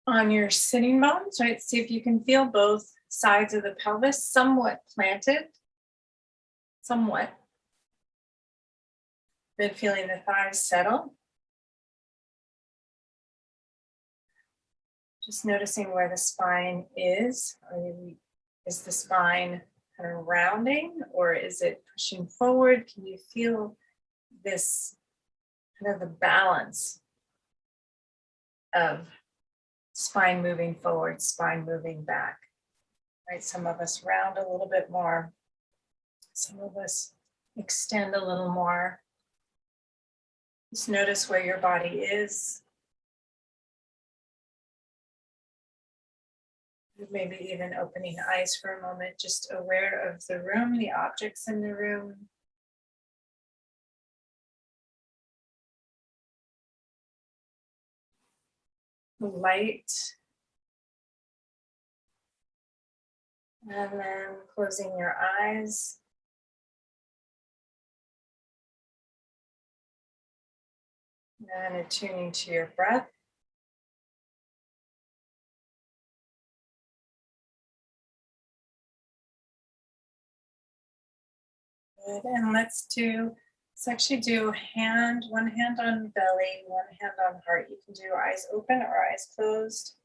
on your sitting bones, right? See if you can feel both sides of the pelvis somewhat planted, somewhat. Then feeling the thighs settle. Just noticing where the spine is. Is the spine kind of rounding or is it pushing forward? Can you feel this kind of the balance of spine moving forward, spine moving back? Right? Some of us round a little bit more. Some of us extend a little more. Just notice where your body is. Maybe even opening eyes for a moment, just aware of the room, the objects in the room. The light. And then closing your eyes. And attuning to your breath. Good. And let's actually do one hand on belly, one hand on heart. You can do eyes open or eyes closed.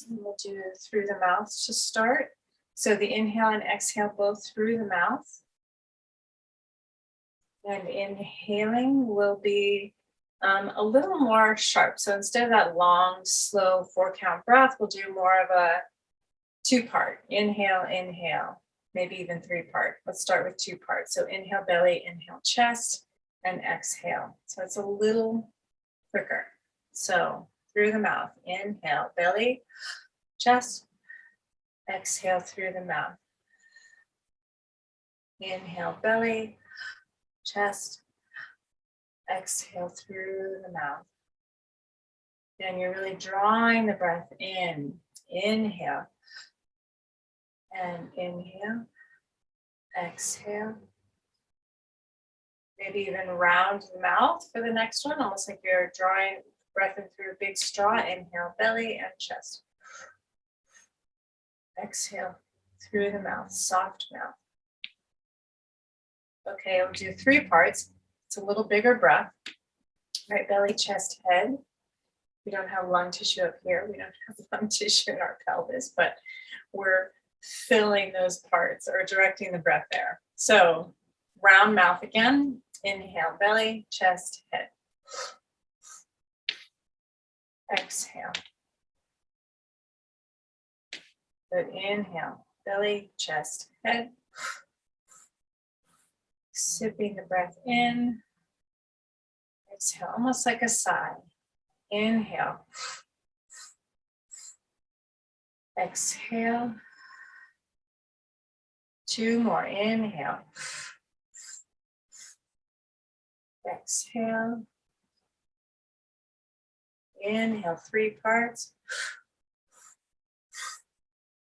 We'll do through the mouth to start. So the inhale and exhale both through the mouth. And inhaling will be a little more sharp. So instead of that long, slow 4-count breath, we'll do more of a 2-part. Inhale, inhale, maybe even 3-part. Let's start with 2 parts. So inhale belly, inhale chest, and exhale. So it's a little quicker. So through the mouth, inhale belly, chest, exhale through the mouth. Inhale belly, chest, exhale through the mouth. And you're really drawing the breath in. Inhale. And inhale. Exhale. Maybe even round the mouth for the next one, almost like you're drawing breath in through a big straw. Inhale, belly and chest. Exhale through the mouth, soft mouth. Okay, we'll do 3 parts. It's a little bigger breath. Right, belly, chest, head. We don't have lung tissue up here. We don't have lung tissue in our pelvis, but we're filling those parts or directing the breath there. So round mouth again. Inhale, belly, chest, head. Exhale. Good. Inhale, belly, chest, head. Sipping the breath in. Exhale, almost like a sigh. Inhale. Exhale. 2 more. Inhale. Exhale. Inhale, 3 parts.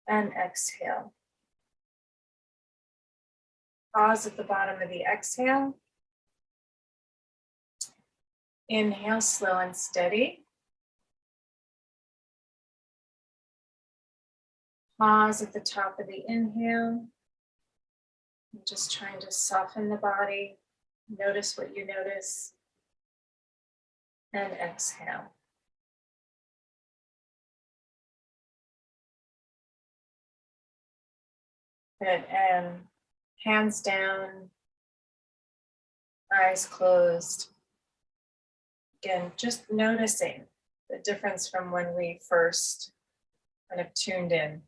And exhale. Pause at the bottom of the exhale. Inhale, slow and steady. Pause at the top of the inhale. Just trying to soften the body. Notice what you notice. And exhale. Good. And hands down, eyes closed. Again, just noticing the difference from when we first kind of tuned in.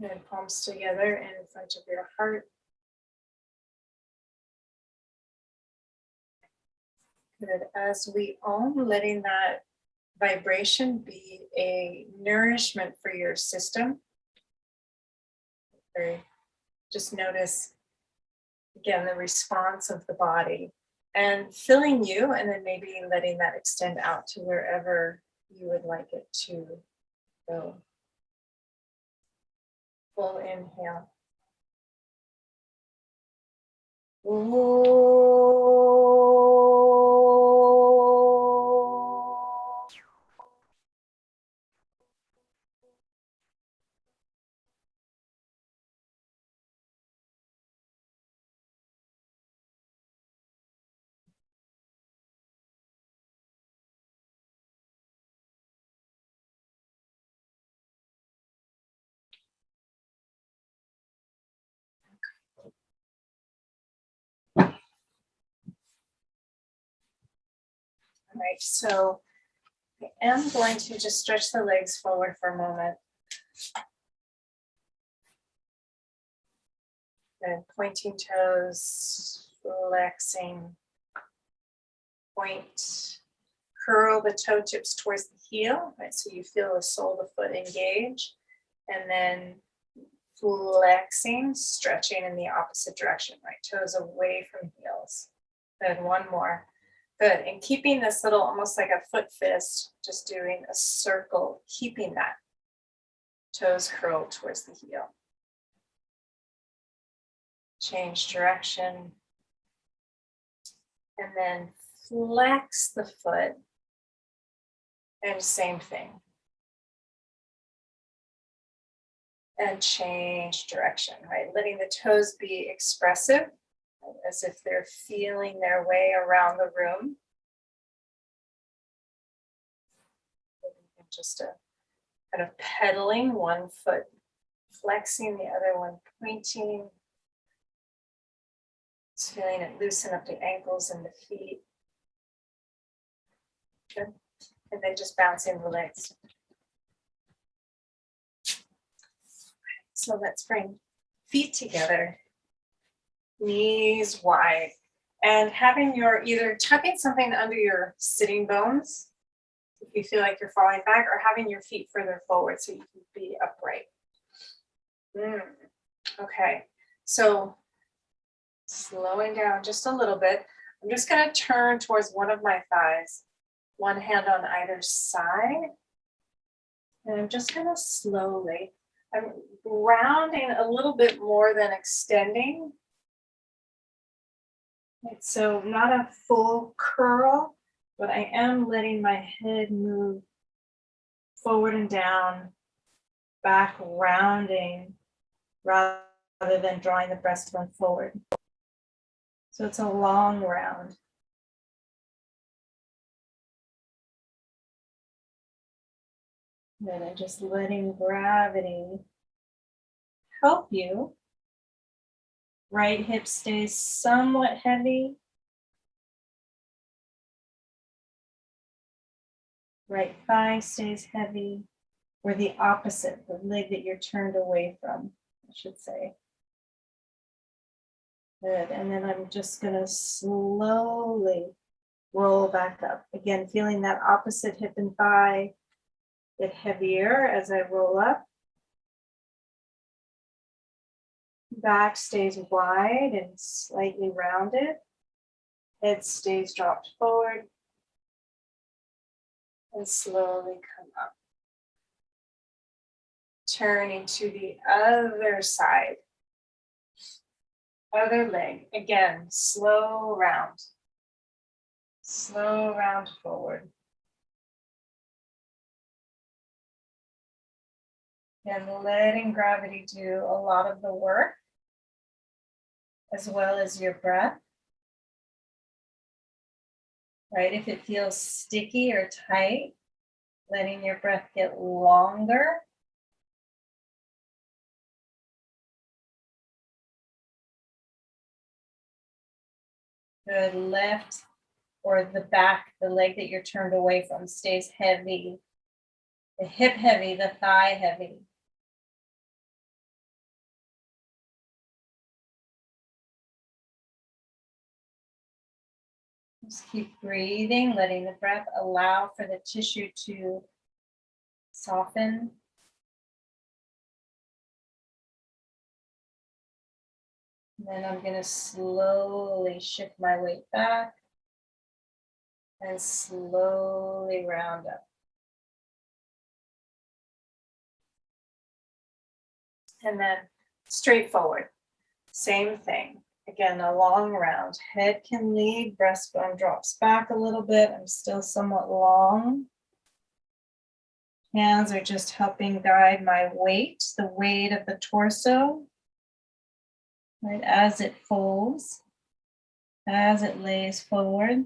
And palms together in front of your heart. Good. As we own, letting that vibration be a nourishment for your system. Just notice, again, the response of the body and filling you, and then maybe letting that extend out to wherever you would like it to go. Full inhale. All right, so I am going to just stretch the legs forward for a moment. And pointing toes, flexing, point, curl the toe tips towards the heel, right? So you feel the sole of the foot engage, and then flexing, stretching in the opposite direction, right? Toes away from heels. Good, one more. Good, and keeping this little, almost like a foot fist, just doing a circle, keeping that. Toes curled towards the heel. Change direction. And then flex the foot. And same thing. And change direction, right? Letting the toes be expressive, as if they're feeling their way around the room. Just a kind of pedaling, one foot flexing, the other one pointing. Just feeling it loosen up the ankles and the feet. Good. And then just bouncing the legs. So let's bring feet together, knees wide, and having your either tucking something under your sitting bones if you feel like you're falling back, or having your feet further forward so you can be upright. Okay, so slowing down just a little bit. I'm just going to turn towards one of my thighs, one hand on either side. And I'm just going to slowly, I'm rounding a little bit more than extending. Right, so not a full curl, but I am letting my head move forward and down, back rounding, rather than drawing the breastbone forward. So it's a long round. Then I'm just letting gravity help you. Right hip stays somewhat heavy. Right thigh stays heavy, or the opposite, the leg that you're turned away from, I should say. Good, and then I'm just gonna slowly roll back up. Again, feeling that opposite hip and thigh get heavier as I roll up. Back stays wide and slightly rounded. Head stays dropped forward. And slowly come up. Turning to the other side. Other leg. Again, slow round. Slow round forward. And letting gravity do a lot of the work, as well as your breath. Right, if it feels sticky or tight, letting your breath get longer. Good, left or the back, the leg that you're turned away from stays heavy. The hip heavy, the thigh heavy. Just keep breathing, letting the breath allow for the tissue to soften. And then I'm going to slowly shift my weight back and slowly round up. And then straight forward, same thing. Again, a long round. Head can lead, breastbone drops back a little bit. I'm still somewhat long. Hands are just helping guide my weight, the weight of the torso, right, as it folds, as it lays forward.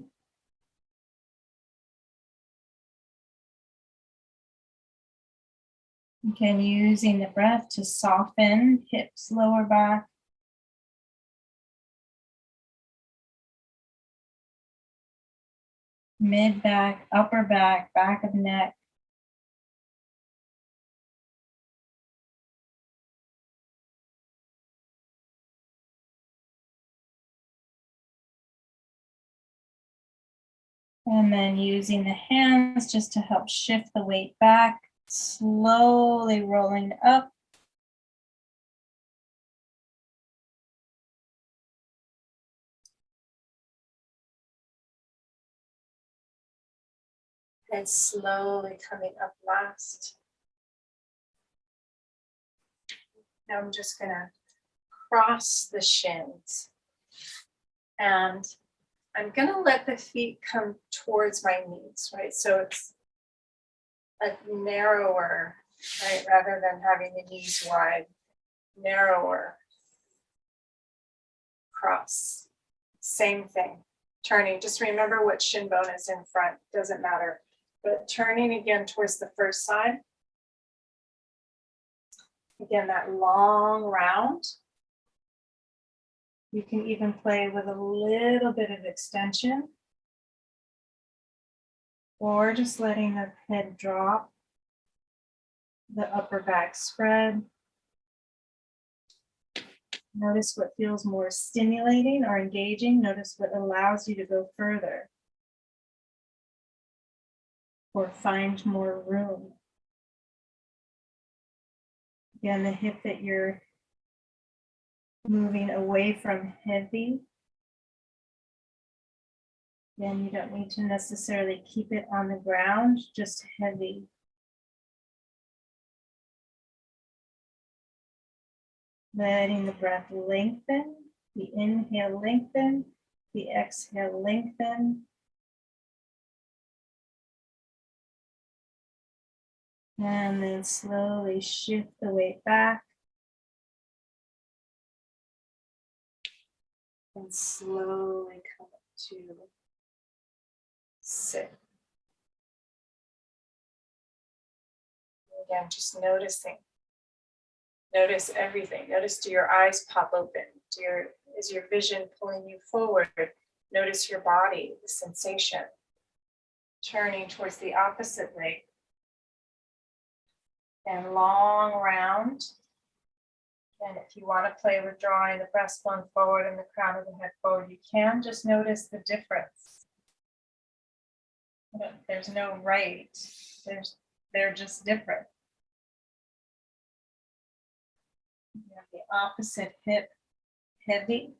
Again, using the breath to soften hips, lower back. Mid back, upper back, back of neck. And then using the hands just to help shift the weight back, slowly rolling up. And slowly coming up last. Now I'm just gonna cross the shins. And I'm gonna let the feet come towards my knees, right? So it's a narrower, right? Rather than having the knees wide, narrower cross. Same thing. Turning, just remember what shin bone is in front, doesn't matter. But turning again towards the first side. Again, that long round. You can even play with a little bit of extension. Or just letting the head drop, the upper back spread. Notice what feels more stimulating or engaging. Notice what allows you to go further or find more room. Again, the hip that you're moving away from heavy. Again, you don't need to necessarily keep it on the ground, just heavy. Letting the breath lengthen, the inhale lengthen, the exhale lengthen. And then slowly shift the weight back. And slowly come up to sit. Again, just noticing. Notice everything. Notice, do your eyes pop open? Is your vision pulling you forward? Notice your body, the sensation. Turning towards the opposite leg. And long round. And if you want to play with drawing the breastbone forward and the crown of the head forward, you can. Just notice the difference. There's no right. They're just different. You have the opposite hip heavy.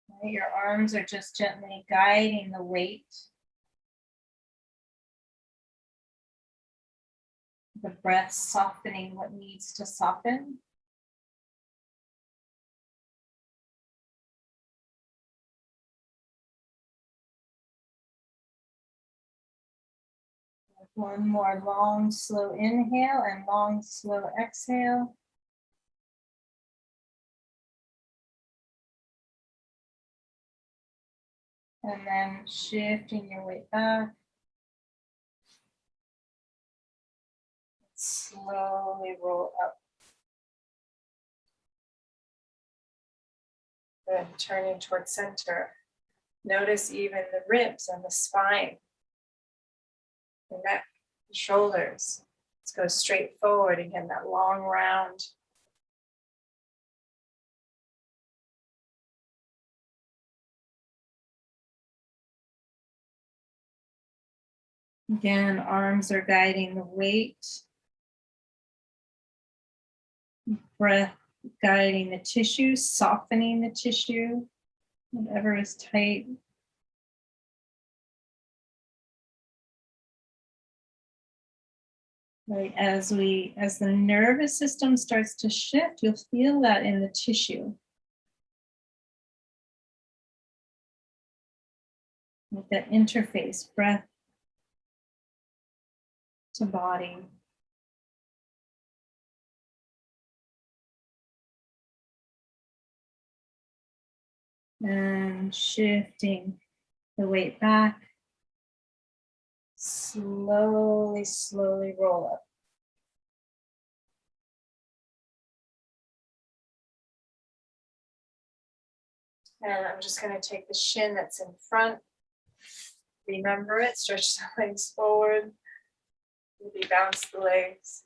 Right, your arms are just gently guiding the weight. The breath softening what needs to soften. One more long, slow inhale and long, slow exhale. And then shifting your weight back. Slowly roll up. Then turning towards center. Notice even the ribs and the spine, the neck, the shoulders. Let's go straight forward again, that long round. Again, arms are guiding the weight. Breath guiding the tissue, softening the tissue, whatever is tight. Right, as the nervous system starts to shift, you'll feel that in the tissue. With that interface, breath to body. And shifting the weight back. Slowly, slowly roll up. And I'm just going to take the shin that's in front. Remember it, stretch the legs forward. Maybe bounce the legs.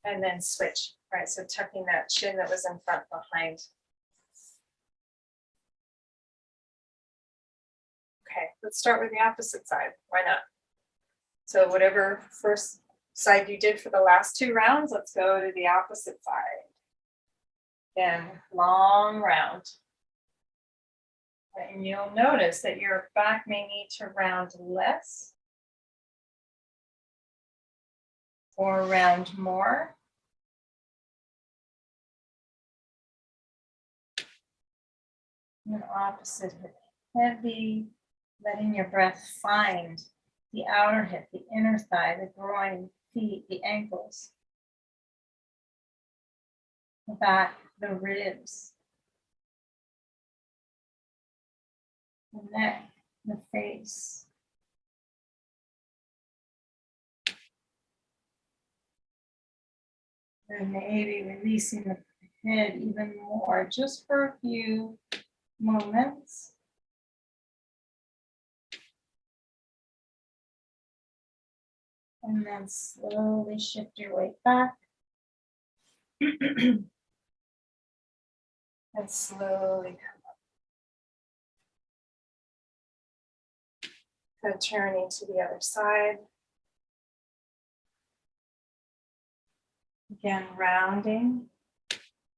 And then switch. All right, so tucking that shin that was in front behind. Okay, let's start with the opposite side. Why not? So whatever first side you did for the last 2 rounds, let's go to the opposite side. Then long round. And you'll notice that your back may need to round less or round more. And opposite hip, heavy, letting your breath find the outer hip, the inner thigh, the groin, feet, the ankles, the back, the ribs, the neck, the face. And maybe releasing the head even more, just for a few moments. And then slowly shift your weight back. And slowly come up. Then turning to the other side. Again, rounding.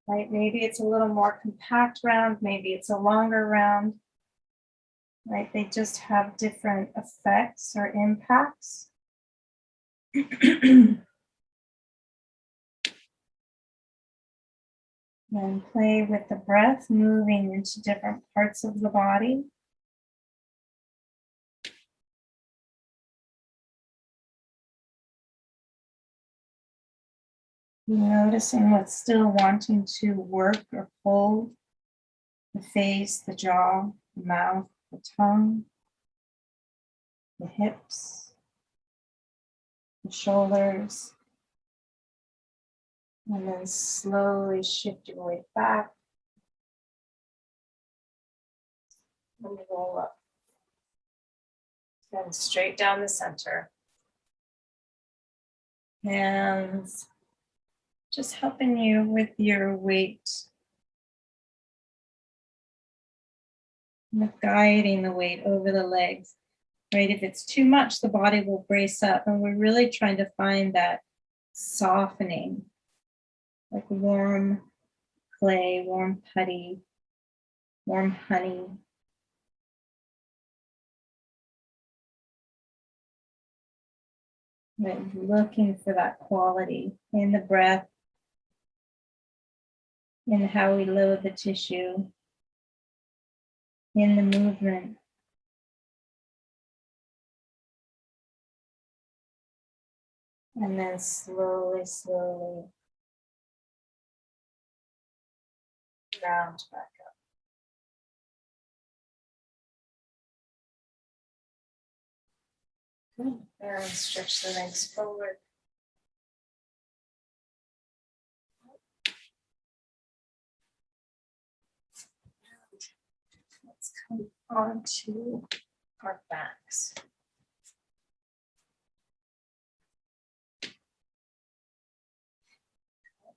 Right, maybe it's a little more compact round, maybe it's a longer round. Right, they just have different effects or impacts. Then play with the breath, moving into different parts of the body. Noticing what's still wanting to work or hold. The face, the jaw, the mouth, the tongue, the hips, the shoulders. And then slowly shift your weight back. And roll up. And straight down the center. Hands just helping you with your weight. With guiding the weight over the legs. Right? If it's too much, the body will brace up. And we're really trying to find that softening. Like warm clay, warm putty, warm honey. Right, looking for that quality in the breath, in how we load the tissue, in the movement. And then slowly, slowly round back up. Good. And stretch the legs forward. Let's come on to our backs.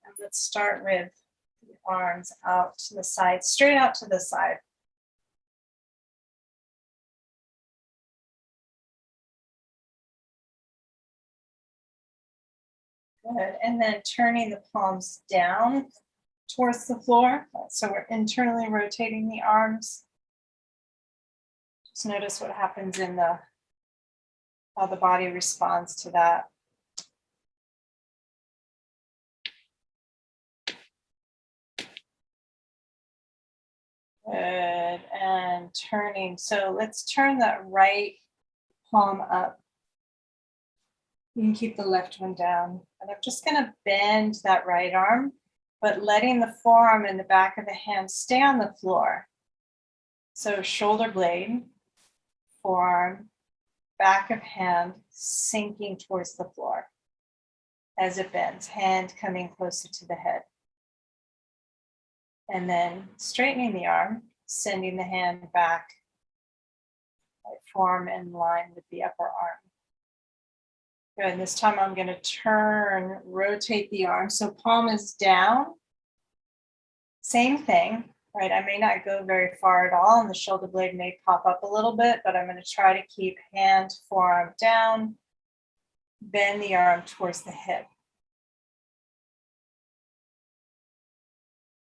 And let's start with the arms out to the side, straight out to the side. Good. And then turning the palms down towards the floor. So we're internally rotating the arms. Just notice what happens in the how the body responds to that. Good, and turning. So let's turn that right palm up. You can keep the left one down. And I'm just gonna bend that right arm, but letting the forearm and the back of the hand stay on the floor. So shoulder blade, forearm, back of hand sinking towards the floor as it bends, hand coming closer to the head. And then straightening the arm, sending the hand back, forearm in line with the upper arm. Good, and this time I'm gonna turn, rotate the arm. So palm is down, same thing, right? I may not go very far at all and the shoulder blade may pop up a little bit, but I'm gonna try to keep hand, forearm down, bend the arm towards the hip.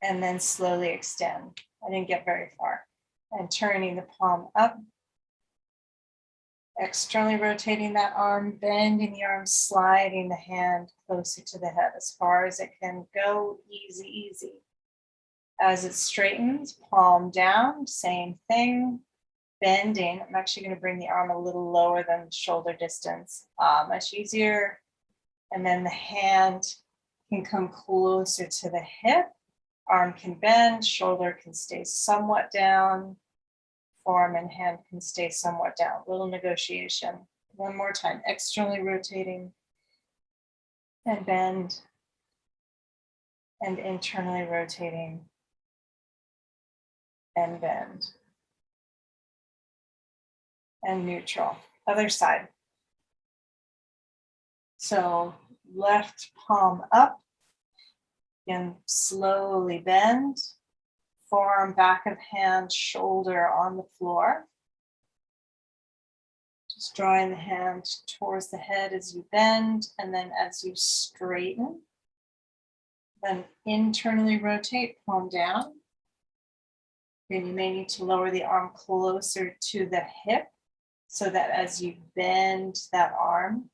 And then slowly extend. I didn't get very far. And turning the palm up, externally rotating that arm, bending the arm, sliding the hand closer to the head as far as it can go, easy, easy. As it straightens, palm down, same thing, bending. I'm actually going to bring the arm a little lower than shoulder distance, much easier. And then the hand can come closer to the hip. Arm can bend, shoulder can stay somewhat down, forearm and hand can stay somewhat down. Little negotiation. One more time, externally rotating and bend, and internally rotating and bend. And neutral. Other side. So left palm up. And slowly bend, forearm, back of hand, shoulder on the floor. Just drawing the hand towards the head as you bend, and then as you straighten, then internally rotate, palm down. Then you may need to lower the arm closer to the hip so that as you bend that arm,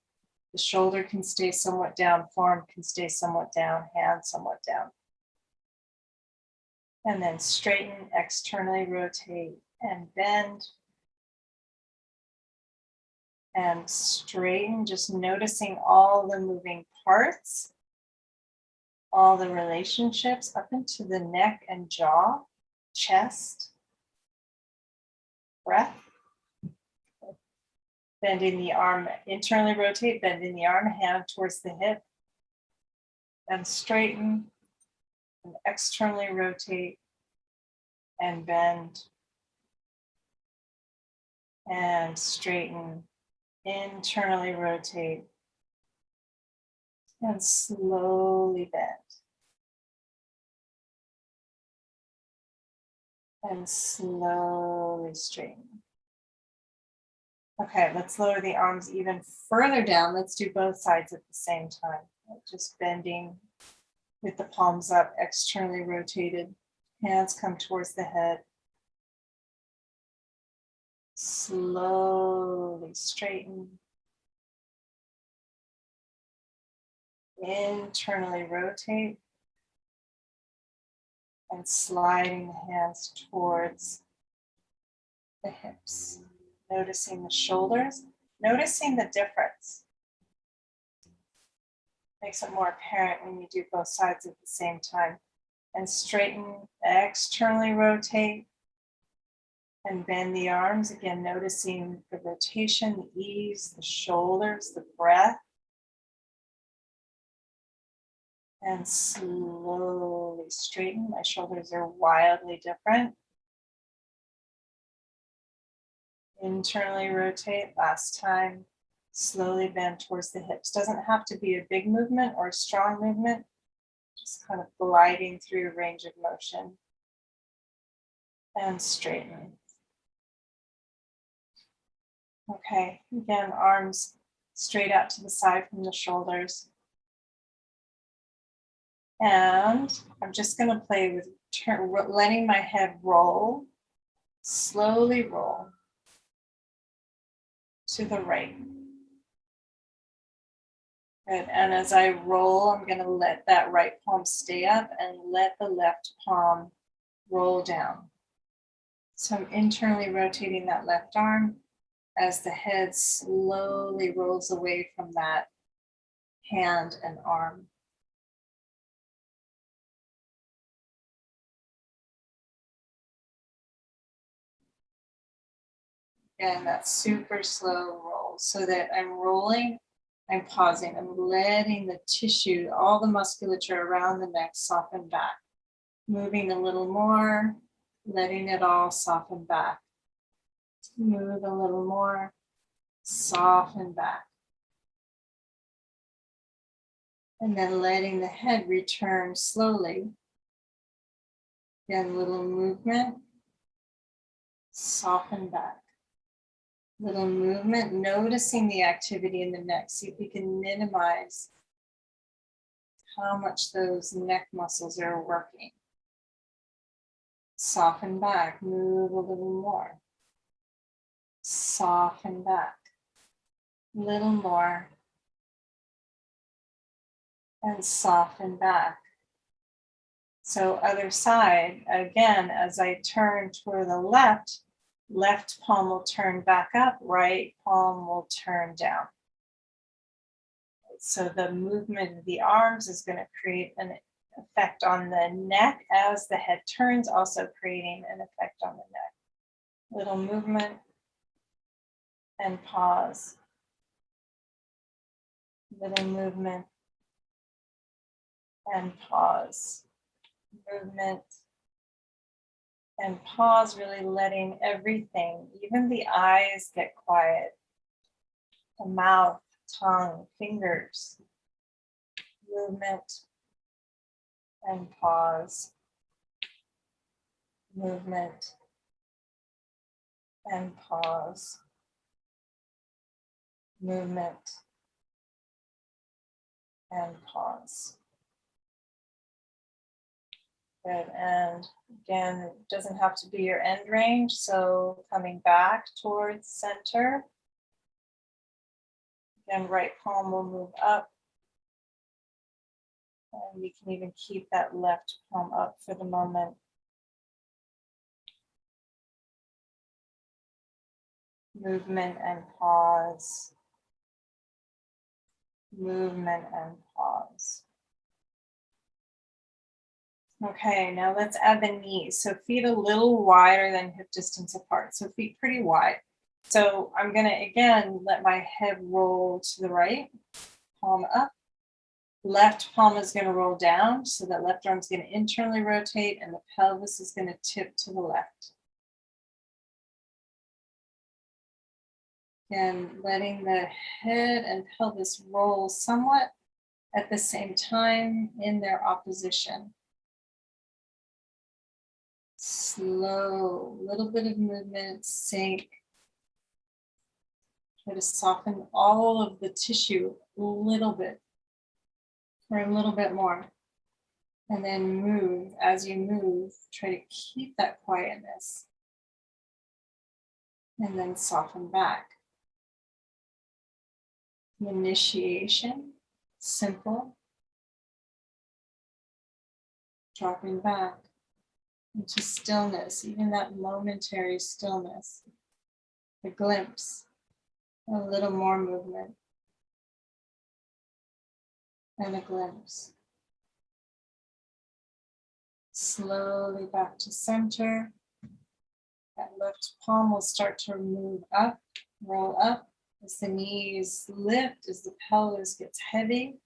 the shoulder can stay somewhat down, forearm can stay somewhat down, hand somewhat down. And then straighten, externally rotate and bend. And straighten, just noticing all the moving parts, all the relationships up into the neck and jaw, chest, breath. Bending the arm, internally rotate, bending the arm, hand towards the hip, and straighten, and externally rotate, and bend, and straighten, internally rotate, and slowly bend, and slowly straighten. Okay, let's lower the arms even further down. Let's do both sides at the same time. Just bending with the palms up, externally rotated. Hands come towards the head. Slowly straighten. Internally rotate. And sliding the hands towards the hips. Noticing the shoulders, noticing the difference. Makes it more apparent when you do both sides at the same time. And straighten, externally rotate, and bend the arms. Again, noticing the rotation, the ease, the shoulders, the breath. And slowly straighten. My shoulders are wildly different. Internally rotate, last time. Slowly bend towards the hips. Doesn't have to be a big movement or a strong movement. Just kind of gliding through range of motion. And straighten. Okay, again, arms straight out to the side from the shoulders. And I'm just going to play with letting my head roll, slowly roll to the right. Good. And as I roll, I'm going to let that right palm stay up and let the left palm roll down. So I'm internally rotating that left arm as the head slowly rolls away from that hand and arm. And that super slow roll so that I'm rolling, I'm pausing, I'm letting the tissue, all the musculature around the neck soften back. Moving a little more, letting it all soften back. Move a little more, soften back. And then letting the head return slowly. Again, little movement, soften back. Little movement, noticing the activity in the neck. See if we can minimize how much those neck muscles are working. Soften back, move a little more. Soften back, little more. And soften back. So other side, again, as I turn toward the left, left palm will turn back up, right palm will turn down. So the movement of the arms is going to create an effect on the neck as the head turns, also creating an effect on the neck. Little movement and pause. Little movement and pause. Movement and pause, really letting everything, even the eyes, get quiet. The mouth, tongue, fingers. Movement and pause. Movement and pause. Movement and pause. Good. And again, it doesn't have to be your end range. So coming back towards center. Again, right palm will move up. And we can even keep that left palm up for the moment. Movement and pause. Movement and pause. Okay, now let's add the knees. So feet a little wider than hip distance apart. So feet pretty wide. So I'm gonna, again, let my head roll to the right, palm up. Left palm is gonna roll down, so that left arm's gonna internally rotate and the pelvis is gonna tip to the left. And letting the head and pelvis roll somewhat at the same time in their opposition. Slow, little bit of movement, sink. Try to soften all of the tissue a little bit, or a little bit more. And then move. As you move, try to keep that quietness. And then soften back. Initiation, simple. Dropping back into stillness, even that momentary stillness. A glimpse, a little more movement. And a glimpse. Slowly back to center. That left palm will start to move up, roll up as the knees lift, as the pelvis gets heavy.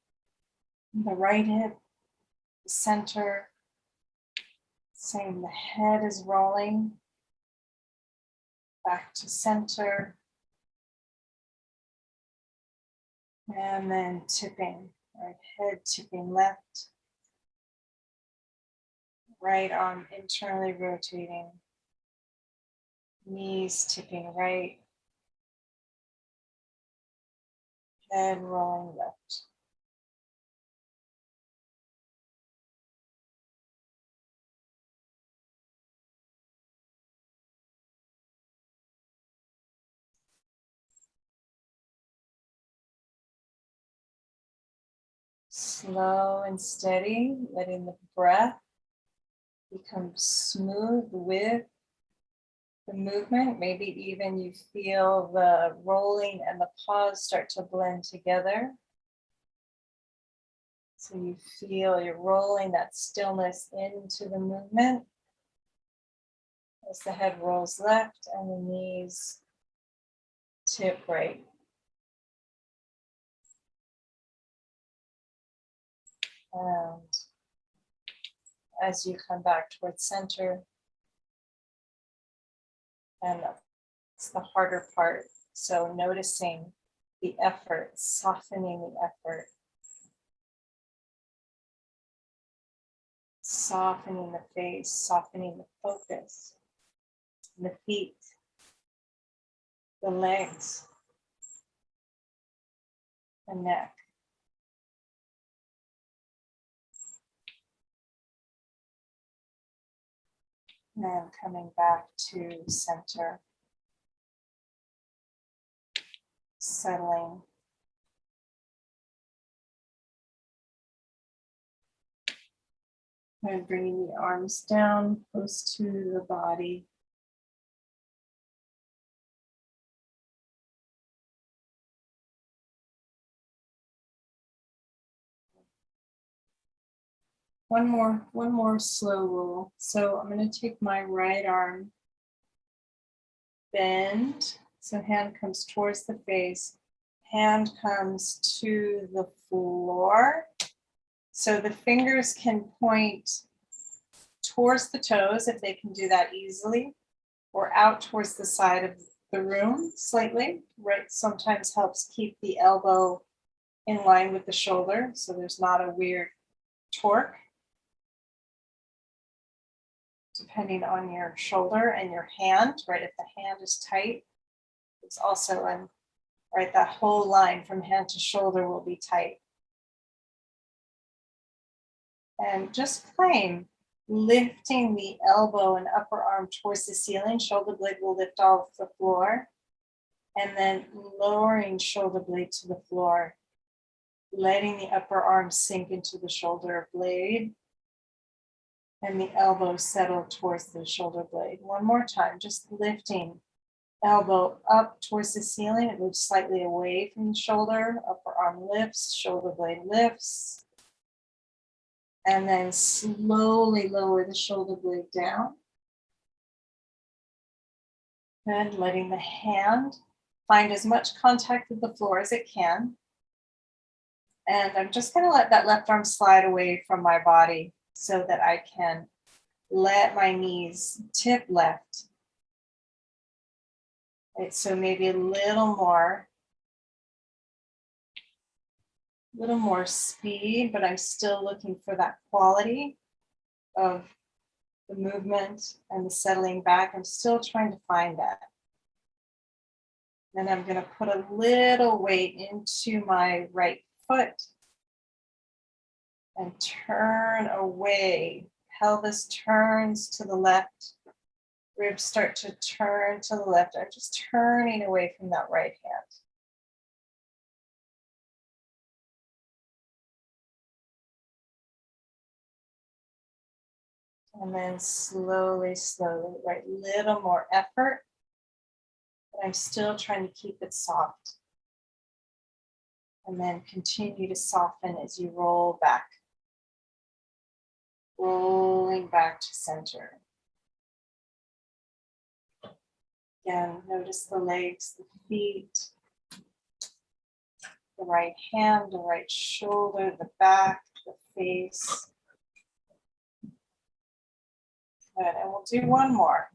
The right hip, the center. Same, the head is rolling. Back to center. And then tipping, right head tipping left. Right arm internally rotating. Knees tipping right. Head rolling left. Slow and steady, letting the breath become smooth with the movement. Maybe even you feel the rolling and the pause start to blend together. So you feel you're rolling that stillness into the movement as the head rolls left and the knees tip right. And as you come back towards center, and that's the harder part. So noticing the effort, softening the effort, softening the face, softening the focus, the feet, the legs, the neck. And then coming back to center, settling. And bringing the arms down close to the body. One more slow roll. So I'm going to take my right arm, bend. So hand comes towards the face, hand comes to the floor. So the fingers can point towards the toes if they can do that easily, or out towards the side of the room slightly. Right, sometimes helps keep the elbow in line with the shoulder so there's not a weird torque, depending on your shoulder and your hand, right? If the hand is tight, it's also right, that whole line from hand to shoulder will be tight. And just plain lifting the elbow and upper arm towards the ceiling, shoulder blade will lift off the floor, and then lowering shoulder blade to the floor, letting the upper arm sink into the shoulder blade, and the elbow settle towards the shoulder blade. One more time, just lifting elbow up towards the ceiling. It moves slightly away from the shoulder. Upper arm lifts, shoulder blade lifts. And then slowly lower the shoulder blade down. And letting the hand find as much contact with the floor as it can. And I'm just going to let that left arm slide away from my body so that I can let my knees tip left. Right, so maybe a little more speed, but I'm still looking for that quality of the movement and the settling back. I'm still trying to find that. Then I'm going to put a little weight into my right foot and turn away. Pelvis turns to the left. Ribs start to turn to the left. I'm just turning away from that right hand. And then slowly, right, little more effort. But I'm still trying to keep it soft. And then continue to soften as you roll back. Rolling back to center. Again, notice the legs, the feet, the right hand, the right shoulder, the back, the face. Good, and we'll do one more.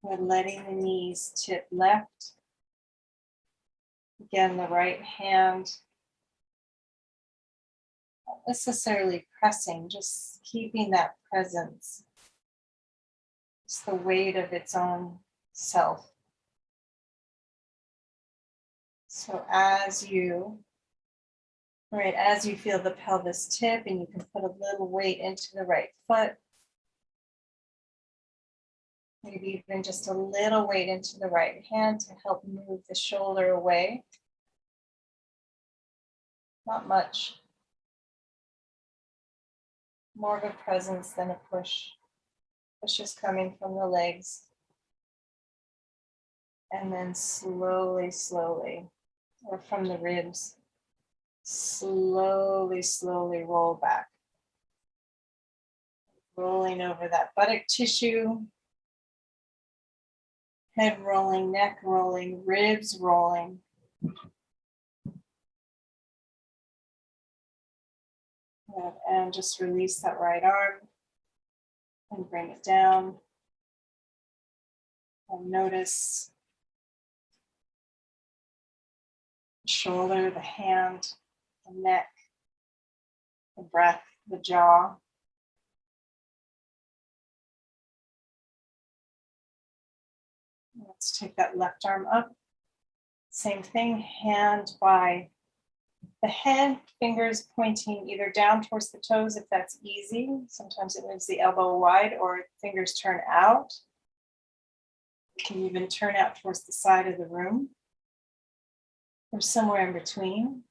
We're letting the knees tip left. Again, the right hand, not necessarily pressing, just keeping that presence. It's the weight of its own self. So as you feel the pelvis tip and you can put a little weight into the right foot, Maybe even just a little weight into the right hand to help move the shoulder away. Not much. More of a presence than a push. Push is coming from the legs. And then slowly, slowly, or from the ribs, slowly, slowly roll back. Rolling over that buttock tissue. Head rolling, neck rolling, ribs rolling. And just release that right arm and bring it down. And notice the shoulder, the hand, the neck, the breath, the jaw. Let's take that left arm up. Same thing, hand by the head, fingers pointing either down towards the toes if that's easy. Sometimes it moves the elbow wide, or fingers turn out. You can even turn out towards the side of the room or somewhere in between.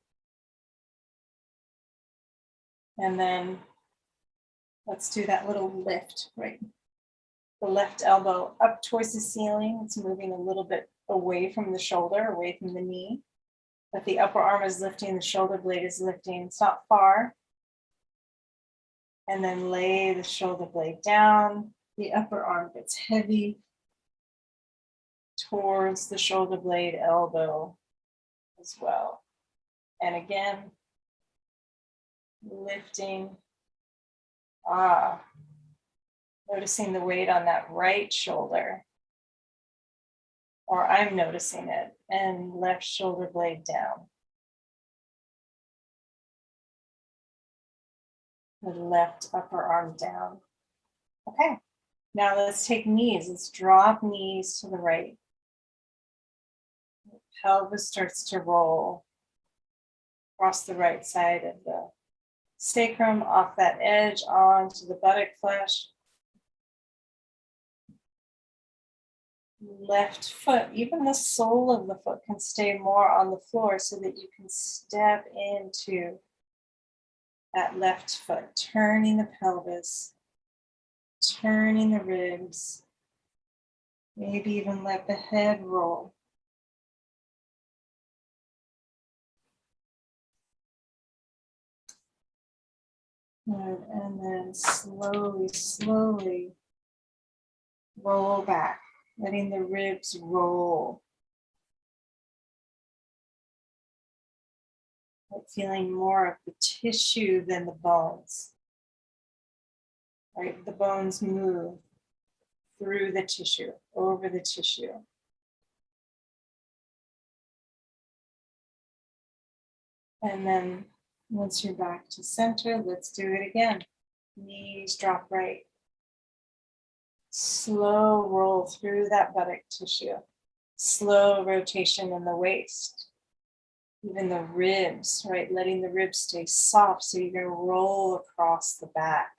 And then let's do that little lift, right? The left elbow up towards the ceiling. It's moving a little bit away from the shoulder, away from the knee. But the upper arm is lifting, the shoulder blade is lifting. It's not far. And then lay the shoulder blade down. The upper arm gets heavy towards the shoulder blade elbow as well. And again, lifting. Noticing the weight on that right shoulder. Or I'm noticing it. And left shoulder blade down. The left upper arm down. Okay, now let's take knees. Let's drop knees to the right. The pelvis starts to roll across the right side of the sacrum, off that edge, onto the buttock flesh. Left foot, even the sole of the foot can stay more on the floor so that you can step into that left foot, turning the pelvis, turning the ribs, maybe even let the head roll. Good. And then slowly, slowly roll back, letting the ribs roll. But feeling more of the tissue than the bones. Right? The bones move through the tissue, over the tissue. And then once you're back to center, let's do it again. Knees drop right. Slow roll through that buttock tissue. Slow rotation in the waist. Even the ribs, right? Letting the ribs stay soft so you're going to roll across the back.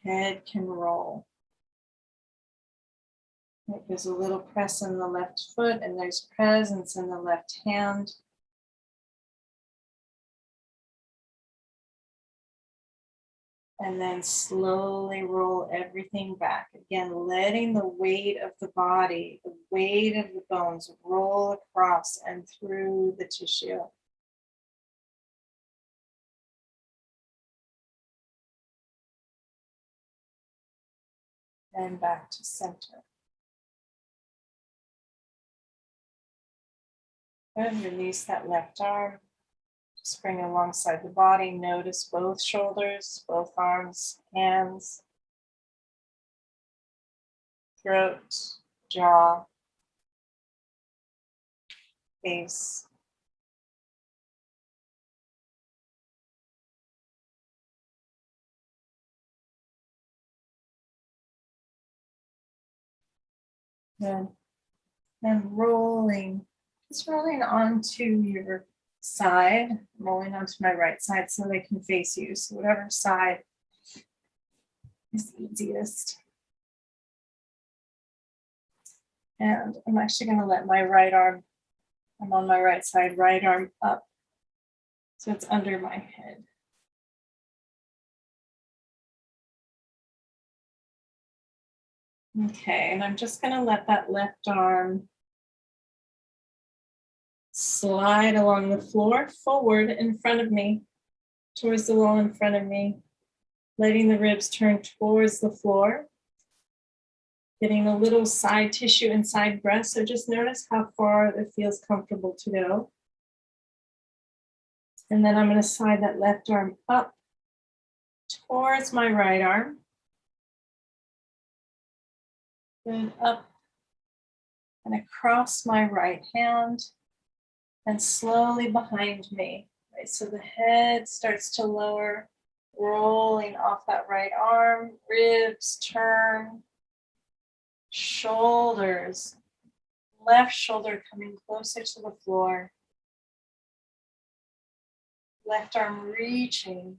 Head can roll. There's a little press in the left foot and there's presence in the left hand. And then slowly roll everything back. Again, letting the weight of the body, the weight of the bones roll across and through the tissue. And back to center. And release that left arm. Just bring it alongside the body. Notice both shoulders, both arms, hands, throat, jaw, face. Good. And rolling, just rolling onto your side, rolling onto my right side so they can face you. So whatever side is easiest. And I'm actually going to let my right arm, I'm on my right side, right arm up. So it's under my head. Okay, and I'm just going to let that left arm slide along the floor forward in front of me, towards the wall in front of me, letting the ribs turn towards the floor, getting a little side tissue inside breast. So just notice how far it feels comfortable to go. And then I'm going to slide that left arm up towards my right arm. Then up and across my right hand and slowly behind me. Right, so the head starts to lower, rolling off that right arm, ribs turn, shoulders, left shoulder coming closer to the floor, left arm reaching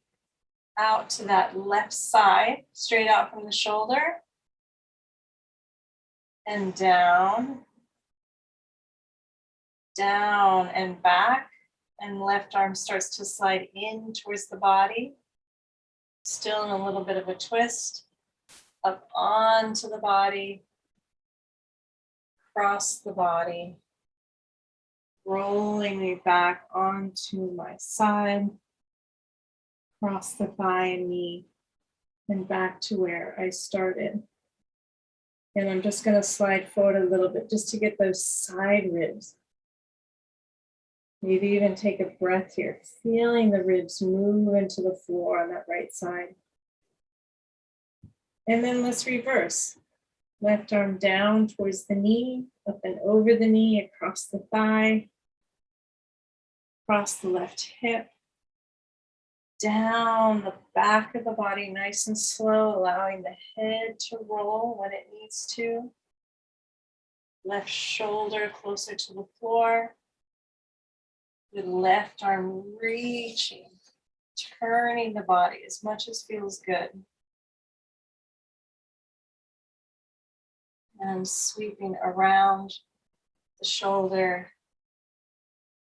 out to that left side, straight out from the shoulder, and down, down and back, and left arm starts to slide in towards the body, still in a little bit of a twist, up onto the body, across the body, rolling me back onto my side, across the thigh and knee, and back to where I started. And I'm just going to slide forward a little bit just to get those side ribs. Maybe even take a breath here, feeling the ribs move into the floor on that right side. And then let's reverse. Left arm down towards the knee, up and over the knee, across the thigh, across the left hip, down the back of the body, nice and slow, allowing the head to roll when it needs to. Left shoulder closer to the floor. The left arm reaching, turning the body as much as feels good. And sweeping around the shoulder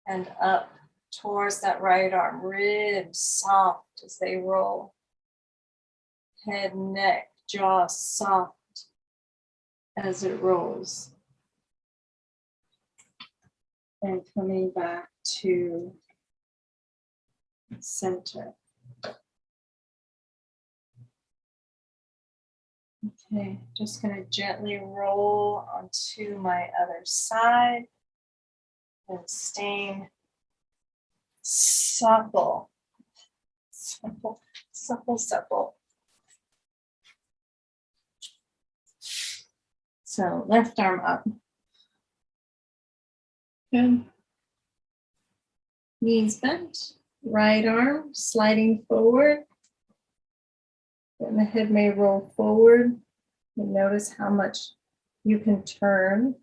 and up towards that right arm. Ribs soft as they roll. Head, neck, jaw soft as it rolls. And coming back to center. Okay, just going to gently roll onto my other side and staying supple, supple, supple, supple. So left arm up. Good. Knees bent, right arm sliding forward. And the head may roll forward. And notice how much you can turn.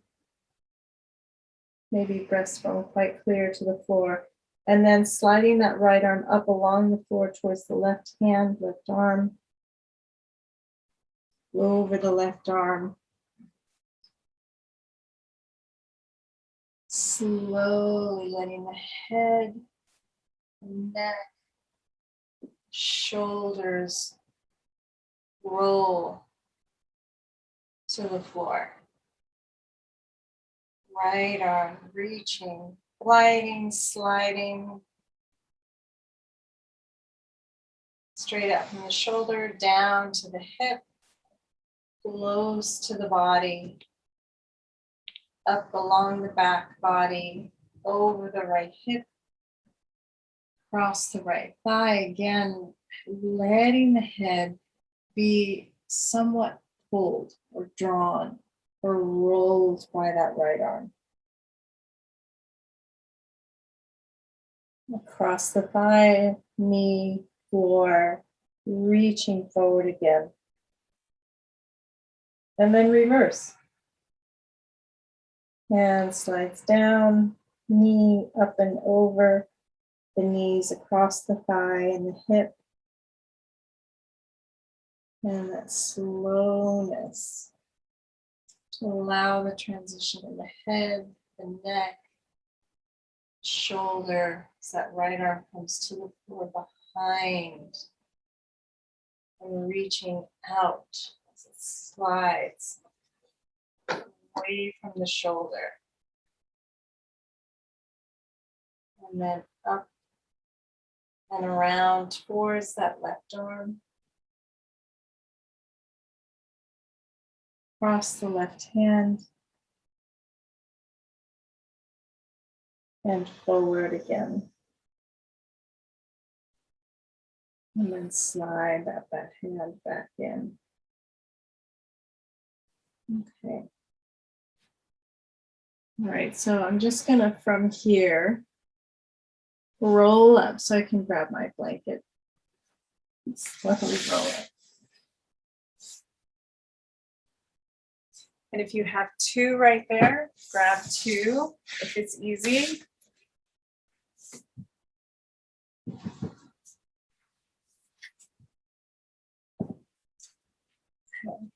Maybe breastbone quite clear to the floor. And then sliding that right arm up along the floor towards the left hand, left arm. Over the left arm. Slowly letting the head, neck, shoulders roll to the floor. Right arm reaching, gliding, sliding. Straight up from the shoulder, down to the hip, close to the body. Up along the back body, over the right hip, across the right thigh. Again, letting the head be somewhat pulled or drawn or rolled by that right arm. Across the thigh, knee, floor, reaching forward again. And then reverse. Hand slides down, knee up and over, the knees across the thigh and the hip. And that slowness to allow the transition in the head, the neck, shoulder, as that right arm comes to the floor behind and reaching out as it slides away from the shoulder. And then up and around towards that left arm. Cross the left hand. And forward again. And then slide that hand back in. Okay. All right, so I'm just gonna, from here, roll up so I can grab my blanket. Slowly roll up. And if you have two right there, grab two if it's easy. Okay.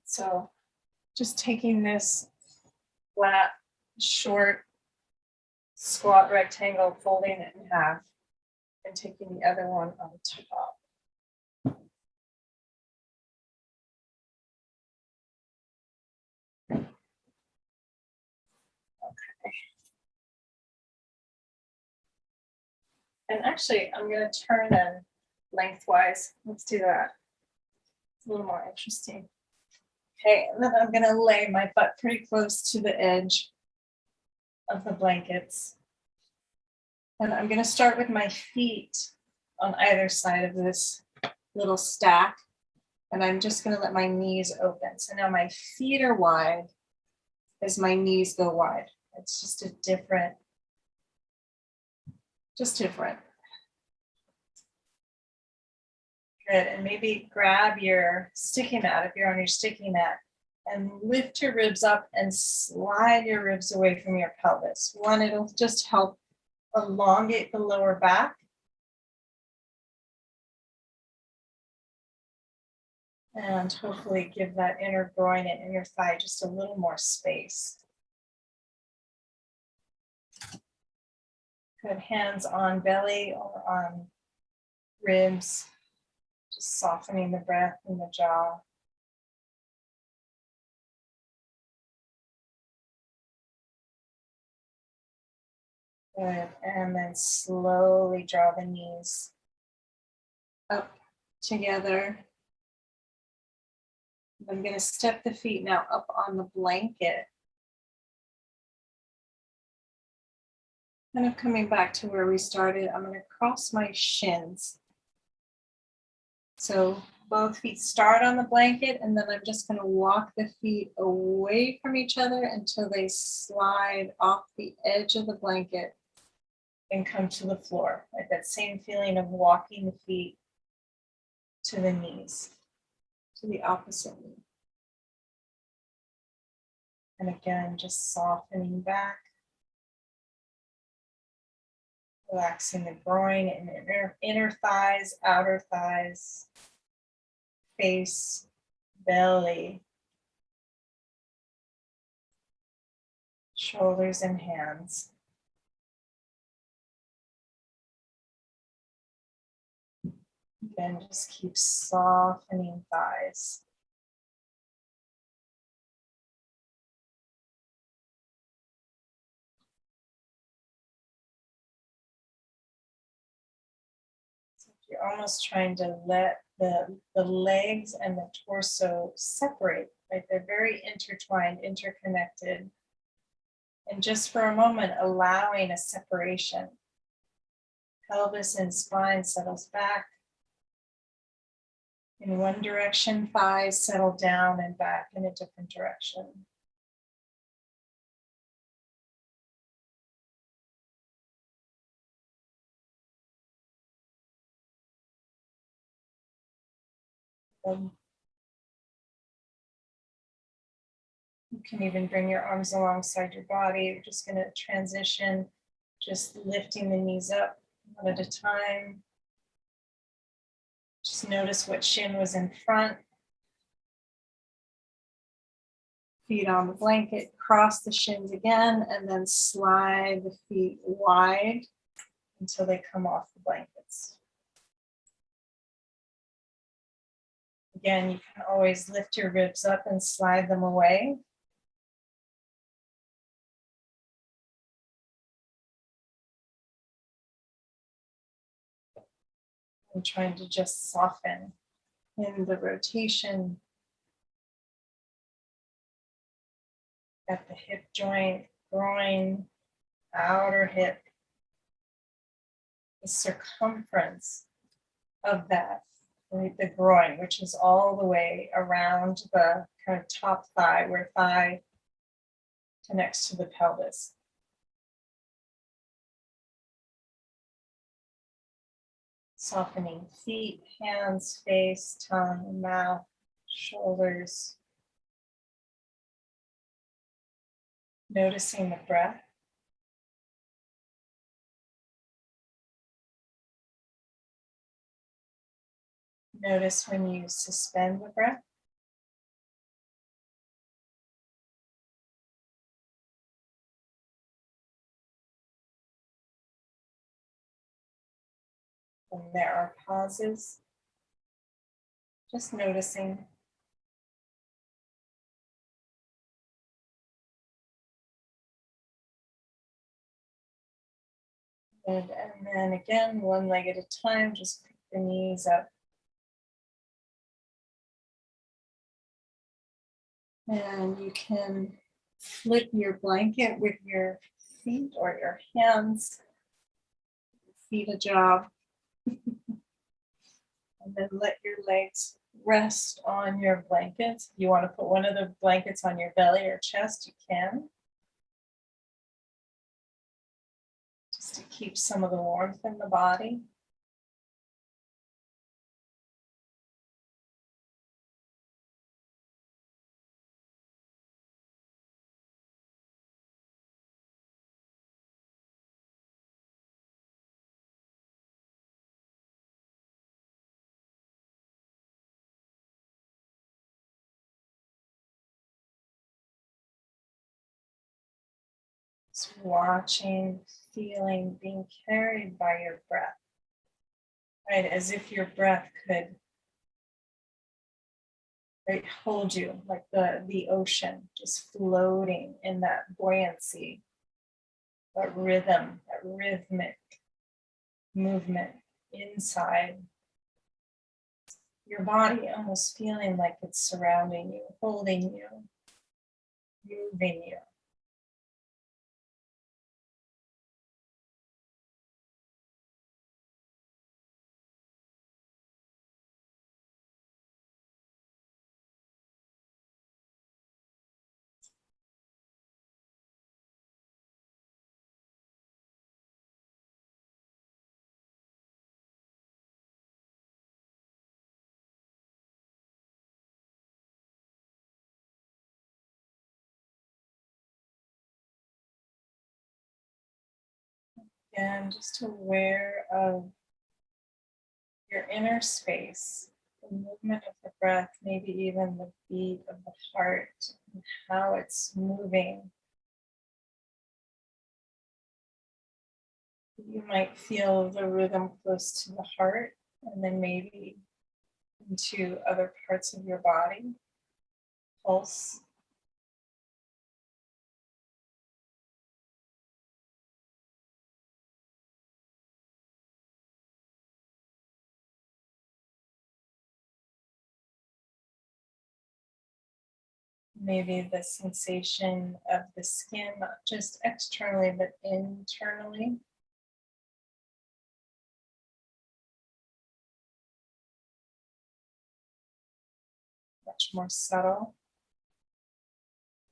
So just taking this flat, short, squat rectangle, folding it in half, and taking the other one on top. Okay. And actually, I'm going to turn them lengthwise. Let's do that. It's a little more interesting. Okay, and then I'm going to lay my butt pretty close to the edge of the blankets. And I'm going to start with my feet on either side of this little stack. And I'm just going to let my knees open. So now my feet are wide as my knees go wide. It's just a different, just different. Good, and maybe grab your sticky mat if you're on your sticky mat and lift your ribs up and slide your ribs away from your pelvis. One, it'll just help elongate the lower back. And hopefully give that inner groin and inner thigh just a little more space. Good, hands on belly or on ribs, just softening the breath in the jaw. Good, and then slowly draw the knees up together. I'm going to step the feet now up on the blanket. Kind of coming back to where we started, I'm going to cross my shins. So both feet start on the blanket, and then I'm just going to walk the feet away from each other until they slide off the edge of the blanket and come to the floor. Like that same feeling of walking the feet to the knees, to the opposite knee. And again, just softening back. Relaxing the groin and inner thighs, outer thighs, face, belly, shoulders and hands. Again, just keep softening thighs. You're almost trying to let the legs and the torso separate, right? They're very intertwined, interconnected. And just for a moment, allowing a separation. Pelvis and spine settles back in one direction, thighs settle down and back in a different direction. You can even bring your arms alongside your body. You're just going to transition, just lifting the knees up one at a time. Just notice what shin was in front. Feet on the blanket, cross the shins again, and then slide the feet wide until they come off the blankets. Again, you can always lift your ribs up and slide them away. I'm trying to just soften in the rotation at the hip joint, groin, outer hip, the circumference of that, right, the groin, which is all the way around the kind of top thigh, where thigh connects to the pelvis. Softening feet, hands, face, tongue, mouth, shoulders. Noticing the breath. Notice when you suspend the breath. When there are pauses, just noticing. And then again, one leg at a time, just pick the knees up. And you can flip your blanket with your feet or your hands. Feet a job. And then let your legs rest on your blankets. If you want to put one of the blankets on your belly or chest, you can. Just to keep some of the warmth in the body. Just watching, feeling, being carried by your breath. Right, as if your breath could, right, hold you like the ocean, just floating in that buoyancy, that rhythm, that rhythmic movement inside your body, almost feeling like it's surrounding you, holding you, moving you. And just aware of your inner space, the movement of the breath, maybe even the beat of the heart, and how it's moving. You might feel the rhythm close to the heart, and then maybe into other parts of your body. Pulse. Maybe the sensation of the skin, not just externally, but internally. Much more subtle.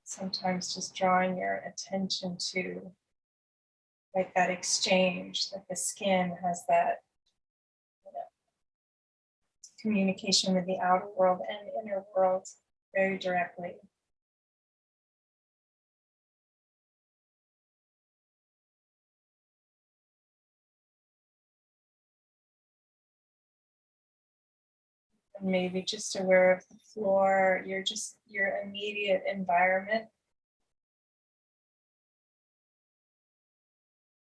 Sometimes just drawing your attention to like that exchange, that the skin has that, you know, communication with the outer world and inner world very directly. maybe just aware of the floor, your immediate environment.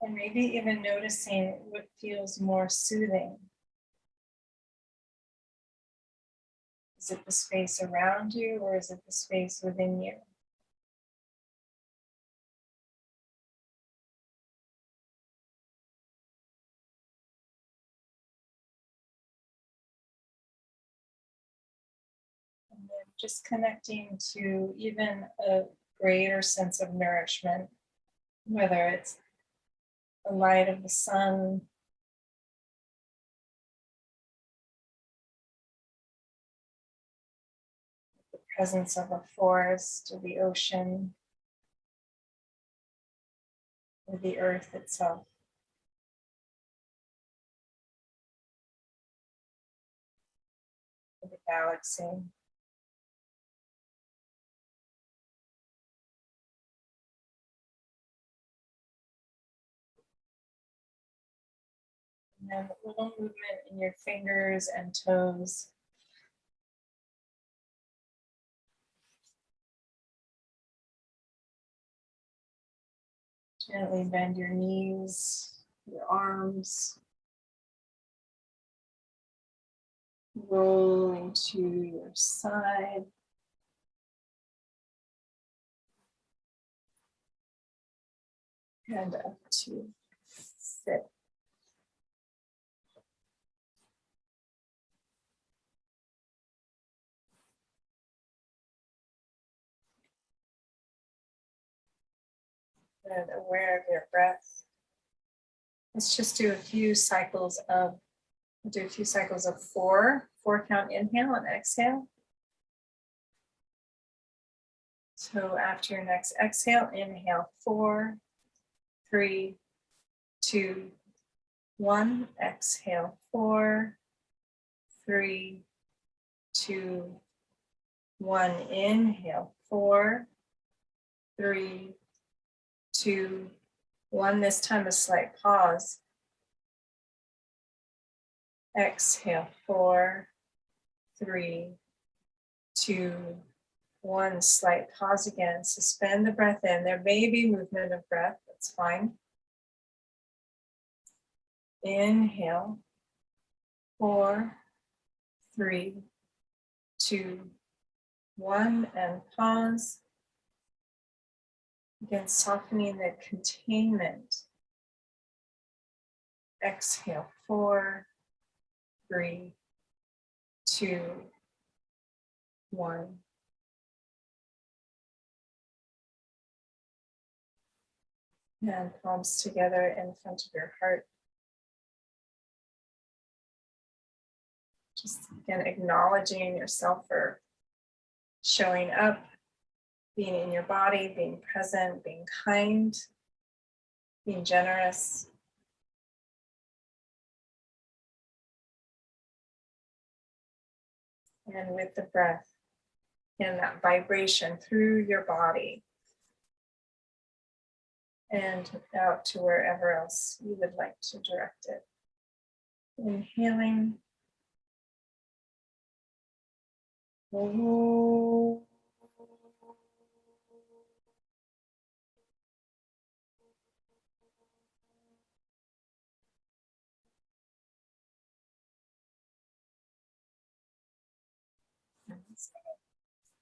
And maybe even noticing what feels more soothing. Is it the space around you or is it the space within you? And then just connecting to even a greater sense of nourishment, whether it's the light of the sun, the presence of a forest, or the ocean, or the earth itself. Or the galaxy. And then a little movement in your fingers and toes. Gently bend your knees, your arms. Rolling to your side. And up to sit. And aware of your breath. Let's just do a few cycles of four count inhale and exhale. So after your next exhale, inhale 4, 3, 2, 1. Exhale 4, 3, 2, 1. Inhale 4, 3, 2, 1. This time a slight pause. Exhale 4, 3, 2, 1. Slight pause again. Suspend the breath in. There may be movement of breath. That's fine. Inhale 4, 3, 2, 1, and pause. Again, softening the containment. Exhale 4, 3, 2, 1. And palms together in front of your heart. Just again, acknowledging yourself for showing up, being in your body, being present, being kind, being generous. And with the breath, and that vibration through your body and out to wherever else you would like to direct it. Inhaling.